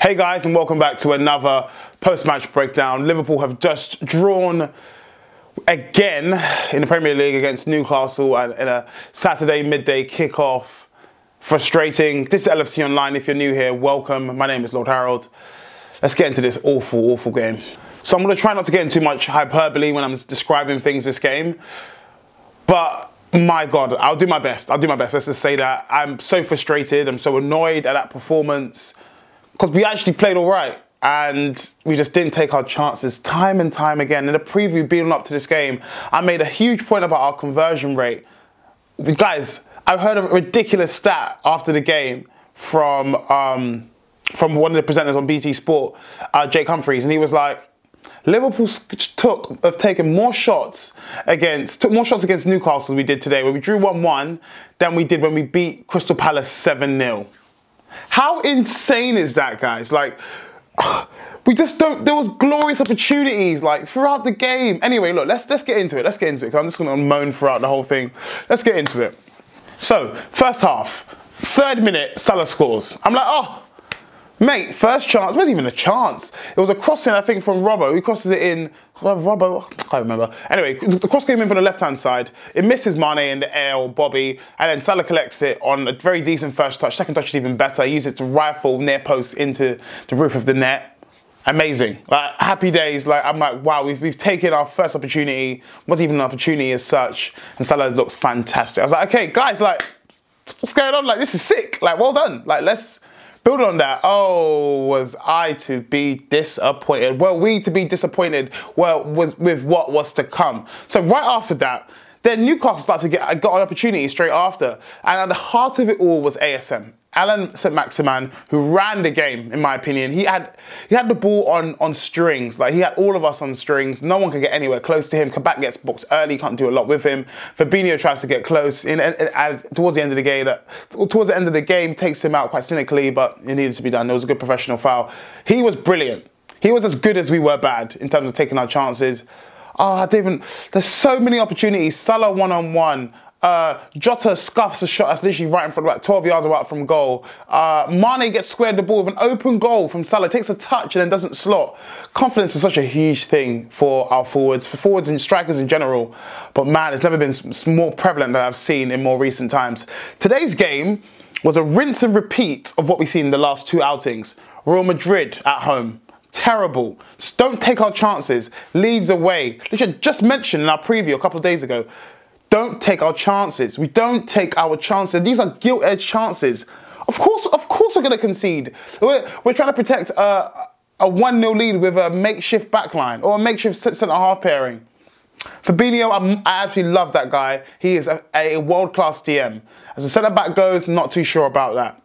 Hey guys, and welcome back to another post-match breakdown. Liverpool have just drawn again in the Premier League against Newcastle in a Saturday midday kickoff. Frustrating. This is LFC Online. If you're new here, welcome. My name is Lord Harold. Let's get into this awful game. So I'm going to try not to get into too much hyperbole when I'm describing things this game. But my God, I'll do my best. Let's just say that. I'm so frustrated. I'm so annoyed at that performance. Because we actually played all right and we just didn't take our chances time and time again. In the preview building up to this game, I made a huge point about our conversion rate. Guys, I've heard a ridiculous stat after the game from one of the presenters on BT Sport, Jake Humphries, and he was like, Liverpool have taken more shots against Newcastle than we did today, where we drew 1-1, than we did when we beat Crystal Palace 7-0. How insane is that, guys? Like, we just don't. There was glorious opportunities like throughout the game. Anyway, look, let's get into it. I'm just going to moan throughout the whole thing. Let's get into it. So, first half, 3rd minute, Salah scores. I'm like, oh, mate, first chance. It wasn't even a chance. It was a crossing, I think, from Robbo. He crosses it in. Robbo, I can't remember. Anyway, the cross came in from the left-hand side. It misses Mane in the air, or Bobby, and then Salah collects it on a very decent first touch. Second touch is even better. He used it to rifle near post into the roof of the net. Amazing. Like, happy days. Like, I'm like, wow, we've taken our first opportunity. Wasn't even an opportunity as such. And Salah looks fantastic. I was like, okay, guys, like, what's going on? Like, this is sick. Like, well done. Like, let's build on that. Oh, was I to be disappointed? Were we to be disappointed with what was to come? So right after that, then Newcastle started to got an opportunity straight after. And at the heart of it all was ASM. Alan St-Maximin, who ran the game, in my opinion. He had the ball on strings. Like, he had all of us on strings. No one could get anywhere close to him. Kabak gets boxed early, can't do a lot with him. Fabinho tries to get close towards the end of the game. Takes him out quite cynically, but it needed to be done. It was a good professional foul. He was brilliant. He was as good as we were bad in terms of taking our chances. Oh, there's so many opportunities. Salah one-on-one. Jota scuffs a shot that's literally right in front, about 12 yards out from goal. Mane gets squared the ball with an open goal from Salah, takes a touch and then doesn't slot. Confidence is such a huge thing for our forwards, and strikers in general. But man, it's never been more prevalent than I've seen in more recent times. Today's game was a rinse and repeat of what we've seen in the last 2 outings. Real Madrid at home. Terrible. Just don't take our chances. Leeds away. Which I just mentioned in our preview a couple of days ago. Don't take our chances. We don't take our chances. These are gilt-edged chances. Of course we're going to concede. We're trying to protect a 1-0 lead with a makeshift backline or a makeshift centre-half pairing. Fabinho, I absolutely love that guy. He is a world-class DM. As a centre-back goes, not too sure about that.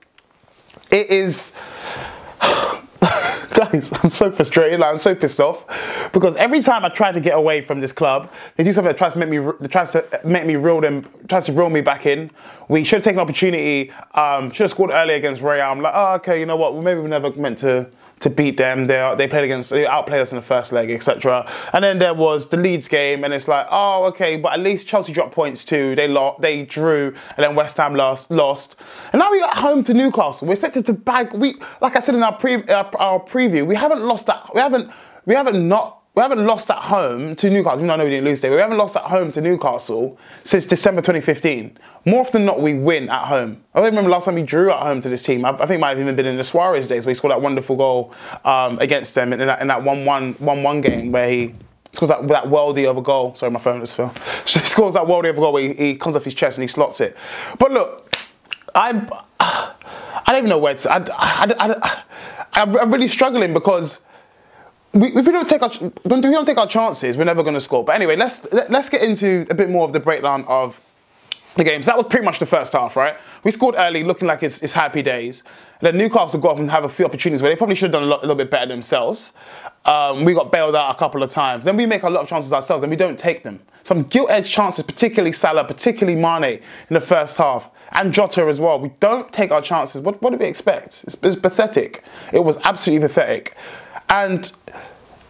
It is... Guys, I'm so frustrated, like, I'm so pissed off, because every time I try to get away from this club, they do something that tries to reel me back in. We should have taken an opportunity, should have scored early against Real. I'm like, oh, okay, you know what, well, maybe we're never meant to beat them. They outplayed us in the first leg, etc. And then there was the Leeds game, and it's like, oh, okay, but at least Chelsea dropped points too. They drew, and then West Ham lost. And now we got home to Newcastle. We're expected to bag. Like I said in our preview, we haven't lost that. We haven't lost at home to Newcastle. Even though I know we didn't lose today, but we haven't lost at home to Newcastle since December 2015. More often than not, we win at home. I don't remember last time we drew at home to this team. I think it might have even been in the Suarez days where he scored that wonderful goal against them in that 1-1 game where he scores that worldie of a goal. Sorry, my phone just fell. So he scores that worldie of a goal where he comes off his chest and he slots it. But look, I don't even know where to... I'm really struggling because... If we don't take our chances, we're never going to score. But anyway, let's get into a bit more of the breakdown of the game. So that was pretty much the first half, right? We scored early, looking like it's happy days. And then Newcastle got off and have a few opportunities where they probably should have done a little bit better themselves. We got bailed out a couple of times. Then we make a lot of chances ourselves and we don't take them. Some gilt-edged chances, particularly Salah, particularly Mane in the first half. And Jota as well. We don't take our chances. What do we expect? It's pathetic. It was absolutely pathetic. And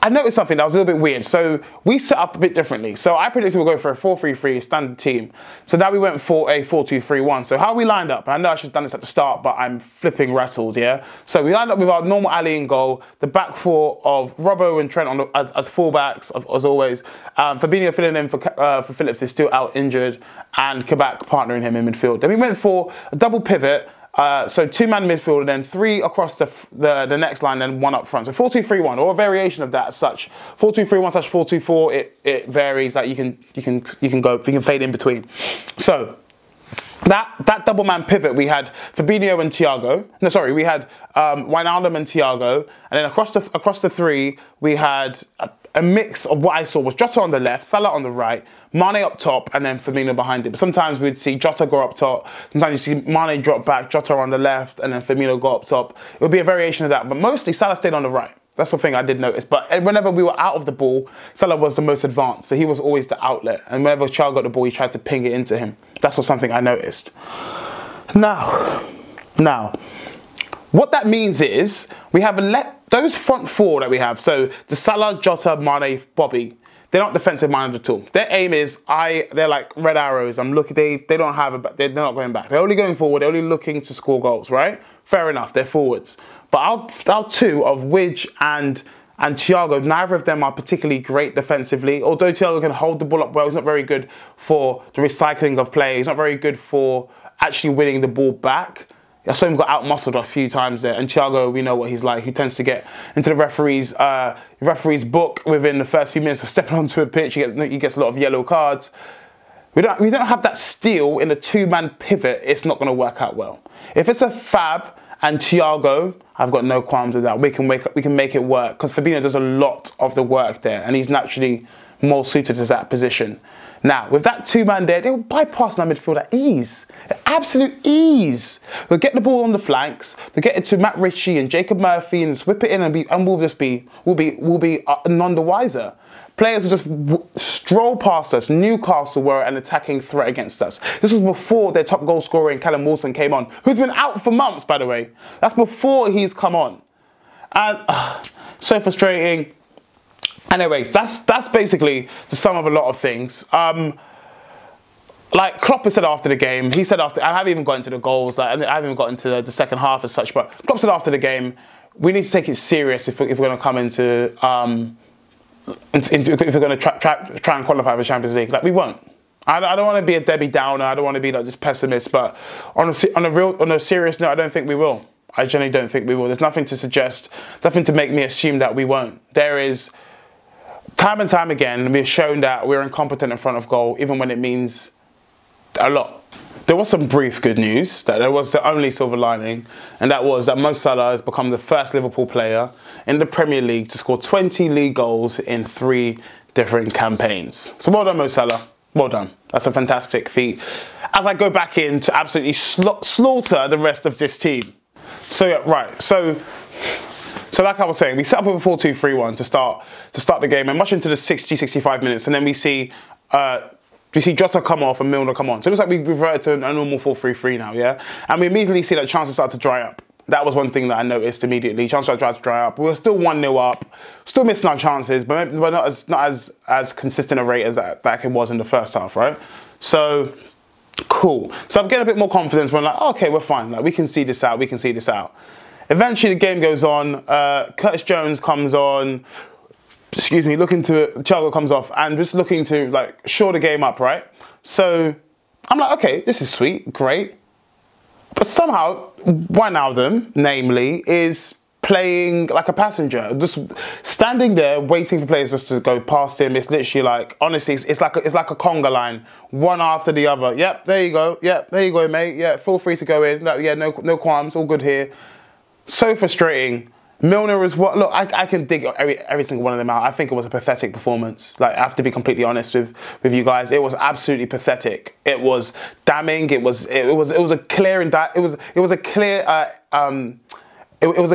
I noticed something that was a little bit weird. So we set up a bit differently. So I predicted we'll go for a 4-3-3 standard team. So now we went for a 4-2-3-1. So how we lined up, and I know I should have done this at the start, but I'm flipping rattled, yeah? So we lined up with our normal Ali in goal, the back four of Robbo and Trent as fullbacks, as always. Fabinho filling in for Phillips is still out injured, and Kabak partnering him in midfield. Then we went for a double pivot. So 2-man midfield and then 3 across the next line and 1 up front. So 4-2-3-1 or a variation of that as such. 4-2-3-1/4-2-4. It varies. Like you can fade in between. So that double man pivot, we had Fabinho and Thiago. No, sorry, we had Wijnaldum and Thiago, and then across the 3 we had a mix of what I saw was Jota on the left, Salah on the right, Mane up top, and then Firmino behind it. But sometimes we'd see Jota go up top, sometimes you see Mane drop back, Jota on the left, and then Firmino go up top. It would be a variation of that, but mostly Salah stayed on the right. That's the thing I did notice. But whenever we were out of the ball, Salah was the most advanced, so he was always the outlet. And whenever Thiago got the ball, he tried to ping it into him. That's something I noticed. Now, what that means is we have those front 4 that we have. So the Salah, Jota, Mane, Bobby. They're not defensive minded at all. Their aim is they're like red arrows. I'm looking. They don't have they're not going back. They're only going forward. They're only looking to score goals. Right? Fair enough. They're forwards. But our 2 of Widge and Thiago, neither of them are particularly great defensively. Although Thiago can hold the ball up well, he's not very good for the recycling of play. He's not very good for actually winning the ball back. I saw him got out-muscled a few times there. And Thiago, we know what he's like. He tends to get into the referee's book within the first few minutes of stepping onto a pitch. He gets a lot of yellow cards. We don't have that steal in a 2-man pivot. It's not going to work out well. If it's a Fab and Thiago, I've got no qualms with that. We can make it work because Fabinho does a lot of the work there, and he's naturally more suited to that position. Now, with that 2-man there, they'll bypass our midfield at ease. At absolute ease. They'll get the ball on the flanks, they'll get it to Matt Ritchie and Jacob Murphy and whip it in and we'll be none the wiser. Players will just stroll past us. Newcastle were an attacking threat against us. This was before their top goal scorer in Callum Wilson came on, who's been out for months, by the way. That's before he's come on. And so frustrating. Anyways, that's basically the sum of a lot of things. Like Klopp said after the game, he said after, I haven't even got into the goals, like, I haven't even got into the second half as such, but Klopp said after the game, we need to take it serious if we're going to come into if we're going to try and qualify for the Champions League. Like, we won't. I don't want to be a Debbie Downer, I don't want to be like just pessimist, but on a serious note, I don't think we will. I genuinely don't think we will. There's nothing to suggest, nothing to make me assume that we won't. There is, time and time again, we've shown that we're incompetent in front of goal, even when it means a lot. There was some brief good news, that there was the only silver lining, and that was that Mo Salah has become the first Liverpool player in the Premier League to score 20 league goals in 3 different campaigns. So well done, Mo Salah. Well done. That's a fantastic feat. As I go back in to absolutely slaughter the rest of this team. So yeah, right. So like I was saying, we set up with a 4-2-3-1 to start the game, and much into the 60-65 minutes, and then we see Jota come off and Milner come on. So it looks like we've reverted to a normal 4-3-3 now, yeah? And we immediately see that chances start to dry up. That was one thing that I noticed immediately. Chances started to dry up. We were still 1-0 up, still missing our chances, but not as consistent a rate as that it was in the first half, right? So cool. So I'm getting a bit more confidence when I'm like, oh, okay, we're fine. Like, we can see this out. We can see this out. Eventually, the game goes on. Curtis Jones comes on. Excuse me. Thiago comes off and just looking to like shore the game up, right? So I'm like, okay, this is sweet, great. But somehow, Wijnaldum, namely, is playing like a passenger, just standing there waiting for players just to go past him. It's literally like, honestly, it's like a conga line, one after the other. Yep, there you go. Yep, there you go, mate. Yeah, feel free to go in. No, yeah, no qualms, all good here. So frustrating. Milner is what? Look, I can dig every single one of them out. I think it was a pathetic performance. Like, I have to be completely honest with you guys. It was absolutely pathetic. It was damning. It was a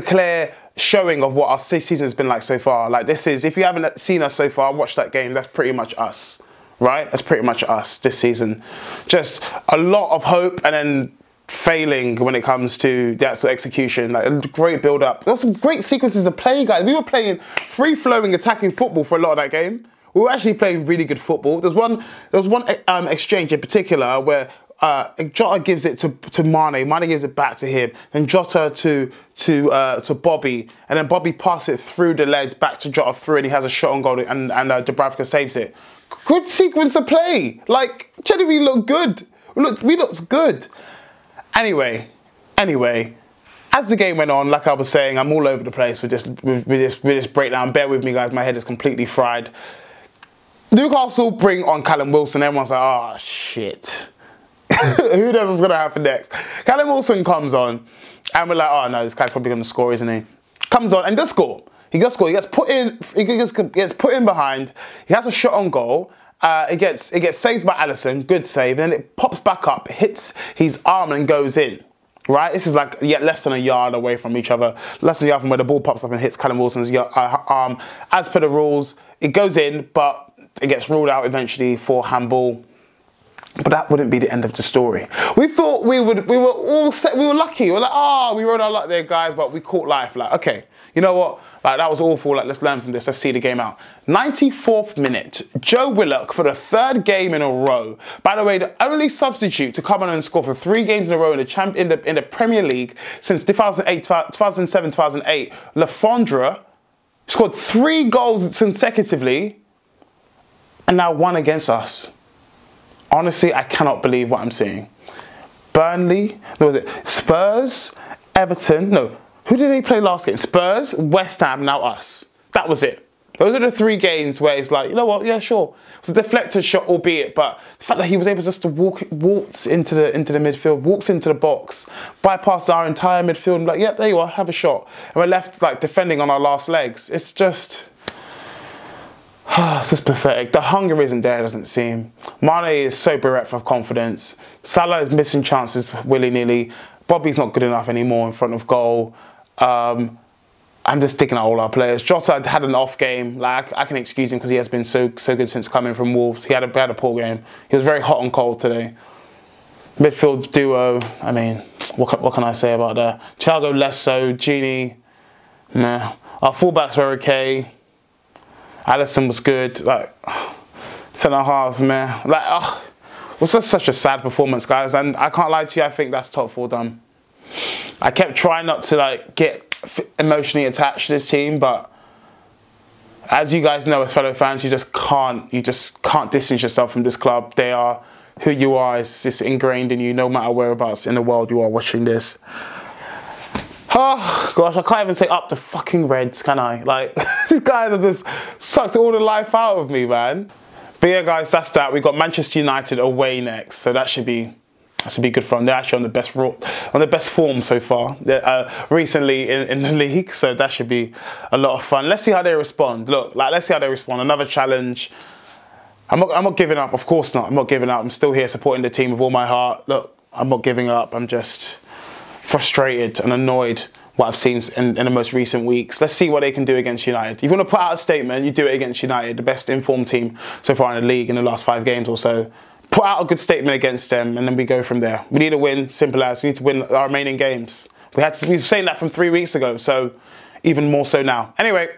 clear showing of what our season has been like so far. Like, this is, if you haven't seen us so far, watch that game. That's pretty much us, right? That's pretty much us this season. Just a lot of hope and then failing when it comes to the actual execution. Like, a great build up. There were some great sequences of play, guys. We were playing free-flowing attacking football for a lot of that game. We were actually playing really good football. There was one exchange in particular where Jota gives it to Mane. Mane gives it back to him. Then Jota to Bobby, and then Bobby passes it through the legs back to Jota through, and he has a shot on goal, and Dubravka saves it. Good sequence of play. Like, genuinely looked good. We looked good. Anyway, as the game went on, like I was saying, I'm all over the place with this breakdown. Bear with me, guys. My head is completely fried. Newcastle bring on Callum Wilson. Everyone's like, oh, shit. Who knows what's going to happen next? Callum Wilson comes on, and we're like, oh, no, this guy's probably going to score, isn't he? Comes on and does score. He does score. He gets put in. He gets put in behind. He has a shot on goal. It gets saved by Alisson. Good save. And then it pops back up, hits his arm, and goes in. Right? This is like less than a yard away from each other. Less than a yard from where the ball pops up and hits Callum Wilson's arm. As per the rules, it goes in, but it gets ruled out eventually for handball. But that wouldn't be the end of the story. We thought we were all set. We were lucky. We were like, oh, we rode our luck there, guys, but we caught life. Like, okay, you know what? Like, that was awful. Like, let's learn from this. Let's see the game out. 94th minute. Joe Willock for the 3rd game in a row. By the way, the only substitute to come on and score for 3 games in a row in the Premier League since 2007, 2008. Lafondra scored 3 goals consecutively, and now 1 against us. Honestly, I cannot believe what I'm seeing. Burnley, what was it? Spurs, Everton. No, who did they play last game? Spurs, West Ham, now us. That was it. Those are the 3 games where it's like, you know what? Yeah, sure. It was a deflected shot, albeit, but the fact that he was able just to waltz into the midfield, walks into the box, bypass our entire midfield, and be like, yep, there you are, have a shot. And we're left like defending on our last legs. It's just. It's just pathetic. The hunger isn't there, it doesn't seem. Mane is so bereft of confidence. Salah is missing chances willy-nilly. Bobby's not good enough anymore in front of goal. I'm just sticking at all our players. Jota had an off game. Like, I can excuse him because he has been so good since coming from Wolves. He had a poor game. He was very hot and cold today. Midfield duo. I mean, what can I say about that? Thiago less so. Gini, nah. Our fullbacks were okay. Alisson was good. Like, centre halves, man. Like, it was just such a sad performance, guys. And I can't lie to you, I think that's top 4 done. I kept trying not to like get emotionally attached to this team, but as you guys know, as fellow fans, you just can't distance yourself from this club. They are who you are. It's ingrained in you, no matter whereabouts in the world you are watching this. Oh, gosh, I can't even say up the fucking Reds, can I? Like, these guys have just sucked all the life out of me, man. But yeah, guys, that's that. We've got Manchester United away next, so that should be good for them. They're actually on the best form so far recently in the league, so that should be a lot of fun. Let's see how they respond. Look, like, let's see how they respond. Another challenge. I'm not giving up, of course not. I'm not giving up. I'm still here supporting the team with all my heart. Look, I'm not giving up. I'm just frustrated and annoyed what I've seen in the most recent weeks. Let's see what they can do against United. If you want to put out a statement, you do it against United, the best informed team so far in the league in the last 5 games or so. Put out a good statement against them, and then we go from there. We need a win, simple as. We need to win our remaining games. We were saying that from 3 weeks ago, so even more so now. Anyway,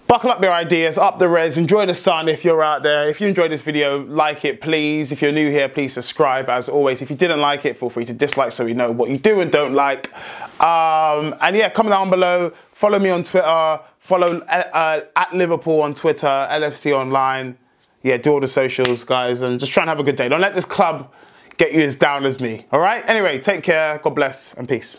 buckle up your ideas, up the res, enjoy the sun if you're out there. If you enjoyed this video, like it, please. If you're new here, please subscribe, as always. If you didn't like it, feel free to dislike so we know what you do and don't like. And yeah, comment down below. Follow me on Twitter. Follow at Liverpool on Twitter, LFC online. Yeah, do all the socials, guys, and just try and have a good day. Don't let this club get you as down as me, all right? Anyway, take care, God bless, and peace.